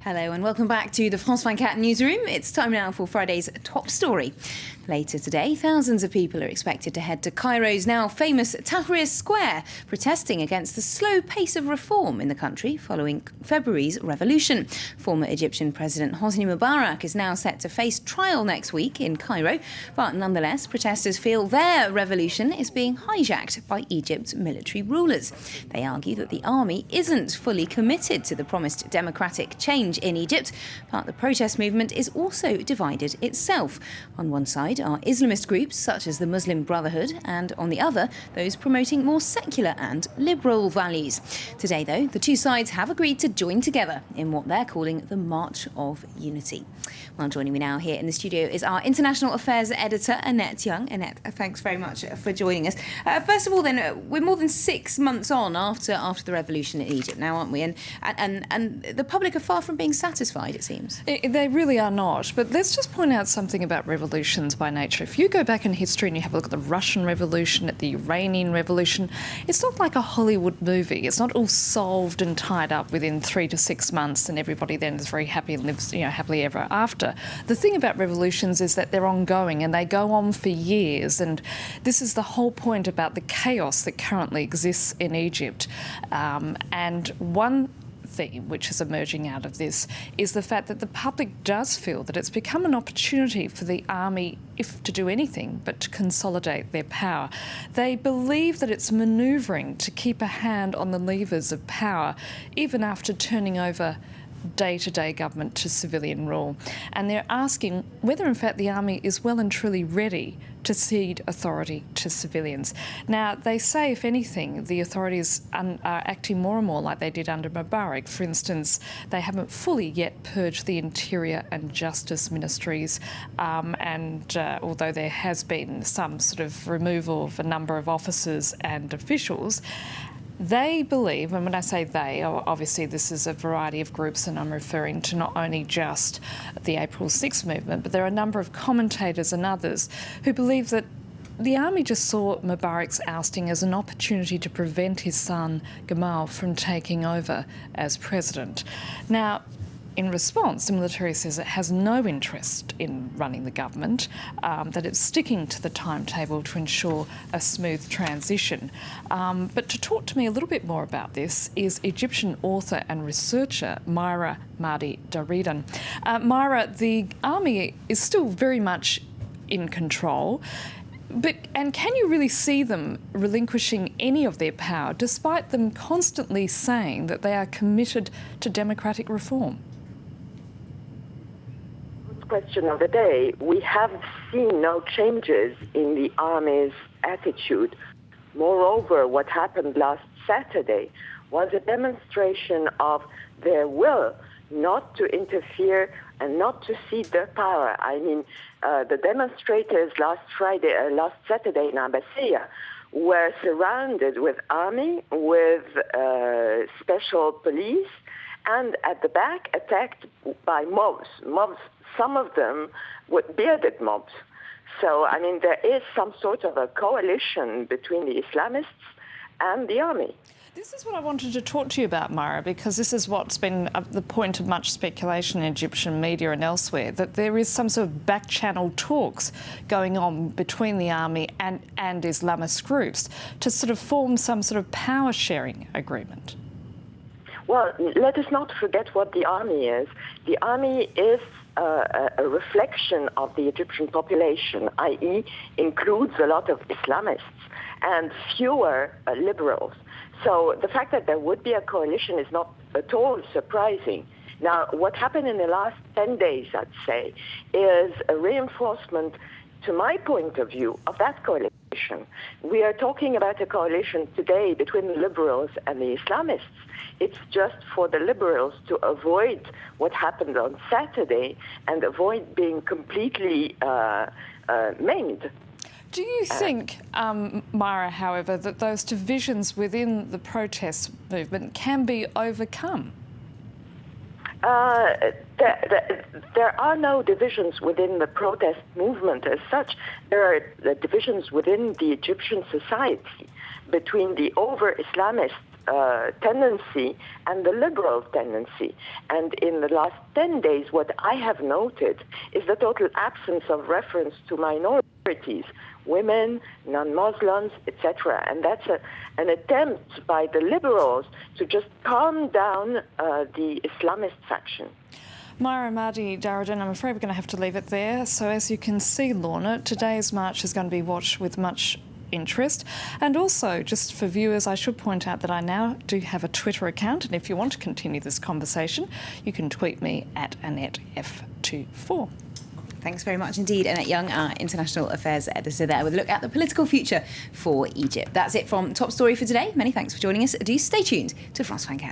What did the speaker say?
Hello and welcome back to the France 24 newsroom. It's time now for Friday's top story. Later today, thousands of people are expected to head to Cairo's now famous Tahrir Square, protesting against the slow pace of reform in the country following February's revolution. Former Egyptian President Hosni Mubarak is now set to face trial next week in Cairo, but nonetheless, protesters feel their revolution is being hijacked by Egypt's military rulers. They argue that the army isn't fully committed to the promised democratic change in Egypt, but the protest movement is also divided itself. On one side are Islamist groups such as the Muslim Brotherhood, and on the other, those promoting more secular and liberal values. Today, though, the two sides have agreed to join together in what they're calling the March of Unity. Well, joining me now here in the studio is our International Affairs editor, Annette Young. Annette, thanks very much for joining us. First of all, then, we're more than 6 months on after the revolution in Egypt now, aren't we? And the public are far from being satisfied, it seems. They really are not. But let's just point out something about revolutions by nature. If you go back in history and you have a look at the Russian Revolution, at the Iranian Revolution, it's not like a Hollywood movie. It's not all solved and tied up within 3 to 6 months and everybody then is very happy and lives, happily ever after. The thing about revolutions is that they're ongoing and they go on for years, and this is the whole point about the chaos that currently exists in Egypt. And one theme which is emerging out of this is the fact that the public does feel that it's become an opportunity for the army, if to do anything, but to consolidate their power. They believe that it's manoeuvring to keep a hand on the levers of power, even after turning over day-to-day government to civilian rule. And they're asking whether, in fact, the army is well and truly ready to cede authority to civilians. Now, they say, if anything, the authorities are acting more and more like they did under Mubarak. For instance, they haven't fully yet purged the Interior and Justice ministries, and although there has been some sort of removal of a number of officers and officials, they believe, and when I say they, obviously this is a variety of groups, and I'm referring to not only just the April 6 movement, but there are a number of commentators and others who believe that the army just saw Mubarak's ousting as an opportunity to prevent his son Gamal from taking over as president. Now, in response, the military says it has no interest in running the government, that it's sticking to the timetable to ensure a smooth transition. But to talk to me a little bit more about this is Egyptian author and researcher Myra Mahdi Daridan. Myra, the army is still very much in control, and can you really see them relinquishing any of their power, despite them constantly saying that they are committed to democratic reform? Question of the day, we have seen no changes in the army's attitude. Moreover, what happened last Saturday was a demonstration of their will not to interfere and not to cede their power. I mean, the demonstrators last Saturday in Abbasiyah were surrounded with army, with special police, and at the back attacked by mobs. Some of them were bearded mobs. So, I mean, there is some sort of a coalition between the Islamists and the army. This is what I wanted to talk to you about, Myra, because this is what's been the point of much speculation in Egyptian media and elsewhere, that there is some sort of back-channel talks going on between the army and Islamist groups to sort of form some sort of power-sharing agreement. Well, let us not forget what the army is. The army is a reflection of the Egyptian population, i.e. includes a lot of Islamists and fewer liberals. So the fact that there would be a coalition is not at all surprising. Now, what happened in the last 10 days, I'd say, is a reinforcement, to my point of view, of that coalition. We are talking about a coalition today between the liberals and the Islamists. It's just for the liberals to avoid what happened on Saturday and avoid being completely maimed. Do you think, Myra, however, that those divisions within the protest movement can be overcome? There are no divisions within the protest movement as such. There are divisions within the Egyptian society. between the over-Islamist tendency and the liberal tendency. And in the last 10 days, what I have noted is the total absence of reference to minorities, women, non-Muslims, etc. And that's an attempt by the liberals to just calm down the Islamist faction. Myra Mahdi Darradin, I'm afraid we're going to have to leave it there. So as you can see, Lorna, today's march is going to be watched with much interest. And also, just for viewers, I should point out that I now do have a Twitter account, and if you want to continue this conversation, you can tweet me at AnnetteF24. Thanks very much indeed, Annette Young, our International Affairs Editor there, with a look at the political future for Egypt. That's it from Top Story for today. Many thanks for joining us. Do stay tuned to France 24.